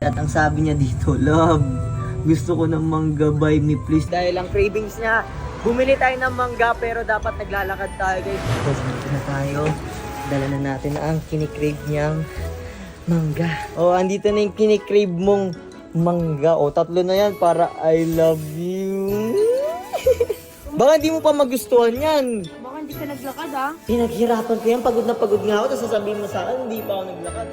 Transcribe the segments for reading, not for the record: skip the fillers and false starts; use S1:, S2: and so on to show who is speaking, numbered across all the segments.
S1: At ang sabi niya dito, love, gusto ko ng mangga, buy me please. Dahil ang cravings niya, bumili tayo ng mangga pero dapat naglalakad tayo guys. Guys, dito na tayo. Dala na natin ang kinikrave niyang mangga. O, andito na yung kinikrave mong mangga. O, tatlo na yan para I love you. Baka hindi mo pa magustuhan yan.
S2: Baka hindi ka naglakad ah.
S1: Pinaghirapan ko yan. Pagod na pagod nga ako. Tapos sasabihin mo sa akin, hindi pa ako naglakad.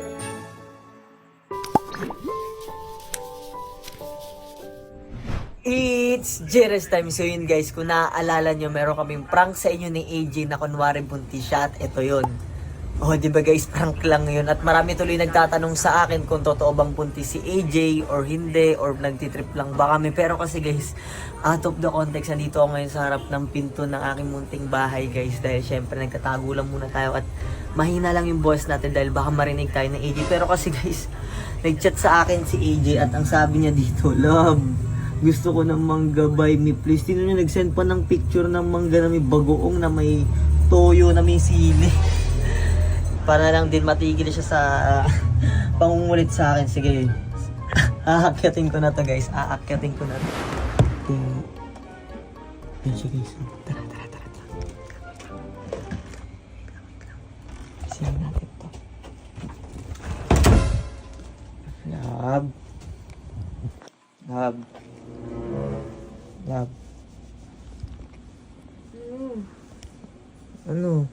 S1: It's Jerez time. So yun guys, kung naaalala nyo, meron kaming prank sa inyo ni AJ na kunwari buntis siya at ito yun. Oh, di ba guys, prank lang yun. At marami tuloy nagtatanong sa akin kung totoo bang buntis si AJ or hindi, or nagtitrip lang ba kami. Pero kasi guys, out of the context, nandito ako ngayon sa harap ng pinto ng aking munting bahay guys. Dahil syempre nagkatago lang muna tayo at mahina lang yung voice natin dahil baka marinig tayo ng AJ. Pero kasi guys, nag-chat sa akin si AJ at ang sabi niya dito, love, gusto ko ng mangga, buy me please. Tino niya nag-send pa ng picture ng mangga na may bagoong, na may toyo, na may sili. Para lang din matigil siya sa pangungulit sa akin. Sige, aakyatin ko na to guys. Aakyatin ko na to. Yan siya guys. Tara. Sige natin to. Love. Ano?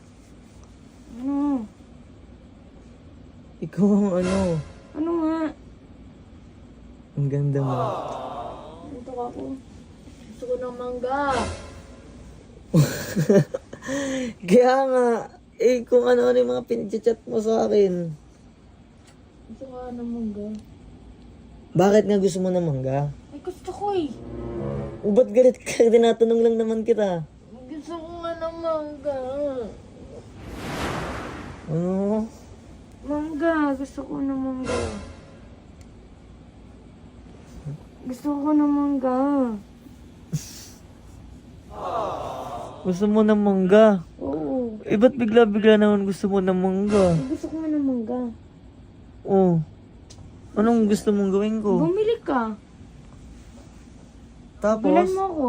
S1: Ikaw ang ano?
S2: Ano nga?
S1: Ang ganda mo.
S2: Ito ako. Gusto ko ng mangga.
S1: Kaya nga, kung ano-ano yung mga pinag-chat mo sa akin.
S2: Gusto ko ng mangga.
S1: Bakit nga gusto mo ng mangga?
S2: Ay, gusto ko eh.
S1: O ba't galit ka? Tinatanong lang naman kita.
S2: Gusto ko nga ng mangga.
S1: Ano?
S2: Mangga. Gusto ko ng mangga. Gusto ko ng mangga.
S1: Gusto mo ng mangga?
S2: Oo.
S1: Ba't bigla-bigla naman gusto mo ng mangga?
S2: Gusto ko nga ng mangga.
S1: Oh. Anong gusto mong gawin ko?
S2: Bumili ka.
S1: Tapos?
S2: Bilan mo ako.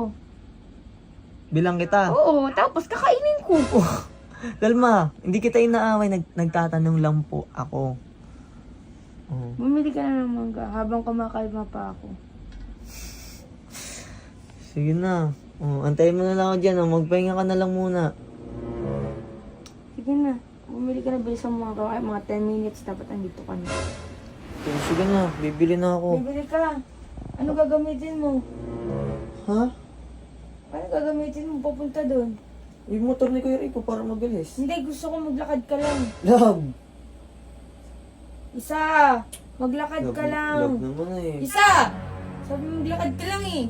S1: Bilang kita?
S2: Oo, tapos kakainin ko.
S1: Dalma, hindi kita inaaway. Nagtatanong lang po ako. Oh.
S2: Bumili ka na ng mangga habang kumakalma pa ako.
S1: Sige na. Oh, antayin mo na lang ako dyan. Oh. Magpahinga ka na lang muna.
S2: Sige na. Bumili ka na, bilisan mo mga 10 minutes dapat andito ka na.
S1: Oh, sige na, bibili na ako.
S2: Bibili ka. Ano gagamitin mo?
S1: Ha?
S2: Ano gagamitin mo papunta doon?
S1: Yung motor ni Kuya Rico para mabilis.
S2: Hindi, gusto ko maglakad ka lang.
S1: Love!
S2: Isa! Maglakad ka lang.
S1: Love naman eh.
S2: Isa! Sabi mo maglakad ka lang eh.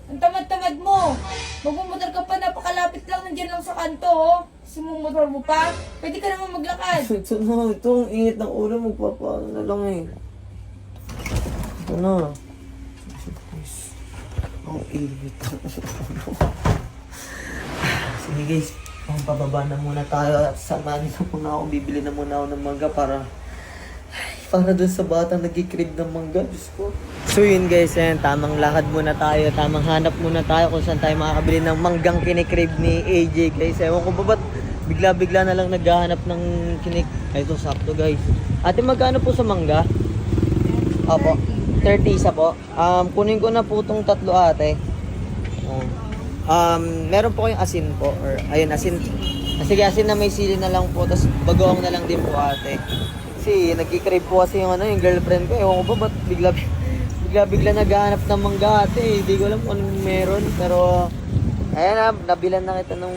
S2: Ang tamad-tamad mo. Magmumotor ka pa, napakalapit lang, nandyan lang sa kanto oh. Sumumotor mo pa. Pwede ka naman maglakad.
S1: Ito na, ito ang init ng ulo. Magpapaano na lang eh. Ito na. Ang init ng ulo. Sige guys, pababa na muna tayo at samahan na muna ako. Bibili na muna ako ng mangga para dun sa batang nag-crave ng mangga. Diyos ko. So yun guys, yan, tamang lakad muna tayo. Tamang hanap muna tayo kung saan tayo makakabili ng manggang kinikrave ni AJ guys. Ewan ko ba ba't bigla-bigla na lang naghahanap ng Ay, ito sakto guys. Ate, magkano po sa mangga? Opo, 30 isa po. Kunin ko na po itong tatlo ate. Meron po kayong asin po, or ayun, asin. Sige, asin na may sili na lang po, tapos bagoong na lang din po ate. Kasi nagkikrave po kasi yung girlfriend ko. Ewan ko ba ba't bigla naghahanap ng mangga ate. Hindi ko alam kung anong meron, pero ayan na, nabilan na kita nung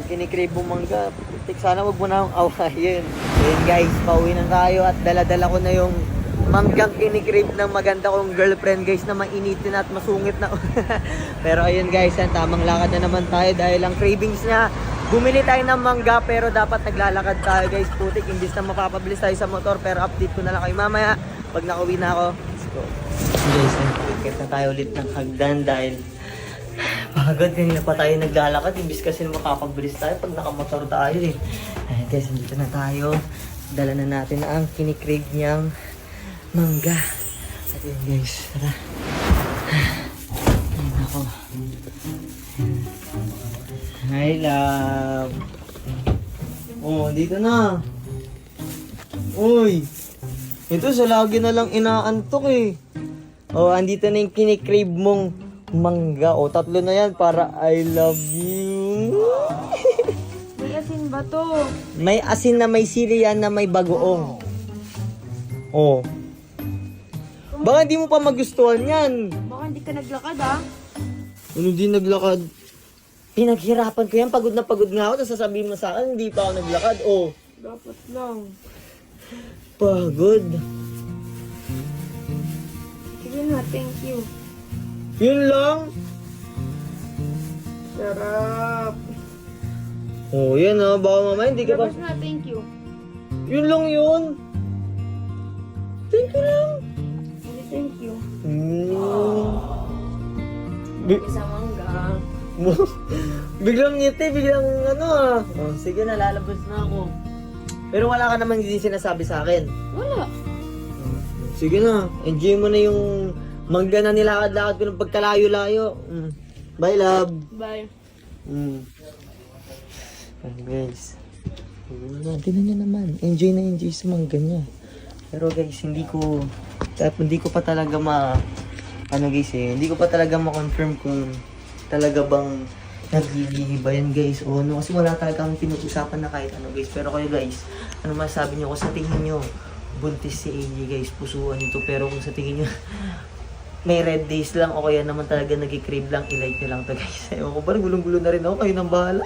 S1: kinikrave mo mangga. Sana wag mo na akong awayin. Ayun guys, pauwi na tayo at dala-dala ko na yung manggang kinikrave ng maganda kong girlfriend guys, na mainitin at masungit na. Pero ayun guys, yan, tamang lakad na naman tayo dahil ang cravings niya, bumili tayo ng mangga pero dapat naglalakad tayo guys. Putik, imbis na mapapabilis tayo sa motor, pero update ko na lang kayo mamaya pag nakauwi na ako. Let's go. Guys, ikit na tayo ulit ng hagdan dahil pagod. Kanina pa tayo naglalakad, imbis kasi makapabilis tayo pag nakamotor tayo eh. Ayun guys, dito na tayo. Dala na natin ang kinikrave niyang mangga. At Ayan guys, tara. Ayan ako. Hi love. Oh, dito na. Uy. Ito sa lagi na lang inaantok eh. Oh, andito na yung kinikrave mong mangga. Oh, 3 na yan para I love you.
S2: May asin ba to?
S1: May asin na may sili yan na may bagoong. Oh. Baka hindi mo pa magustuhan yan.
S2: Baka hindi ka naglakad ah.
S1: Ano di naglakad? Pinaghirapan ko yan. Pagod na pagod nga ako. Tapos sasabihin mo sa akin, hindi pa ako naglakad. Oh.
S2: Dapat lang.
S1: Pagod.
S2: Sige na, thank you.
S1: Yun lang.
S2: Sarap.
S1: Oh, yan ah. Baka mamaya hindi ka pa...
S2: Labas na, thank you.
S1: Yun lang yun. Thank you lang.
S2: Hindi, thank you. Isang mangga.
S1: Biglang ngiti, biglang ano ah. Oh, sige na, lalabas na ako. Pero wala ka namang hindi sinasabi sa akin.
S2: Wala.
S1: Sige na, enjoy mo na yung mangga na nilakad-lakad ko ng pagkalayo-layo. Bye, love.
S2: Bye.
S1: Okay, guys. Tignan nyo naman. Enjoy na enjoy sa mangga niya. Pero guys, hindi ko pa talaga hindi ko pa talaga ma-confirm kung talaga bang naglilihi ba yan guys o ano. Kasi wala talaga kami pinag-usapan na kahit ano guys. Pero kayo guys, ano masasabi nyo? Kung sa tingin nyo, buntis si AJ guys, pusuan ito. Pero kung sa tingin nyo, may red days lang o kaya naman talaga nag-crave lang, i-like nyo lang to guys. Ewan ko ba, gulong-gulo na rin ako, kayo nang bahala.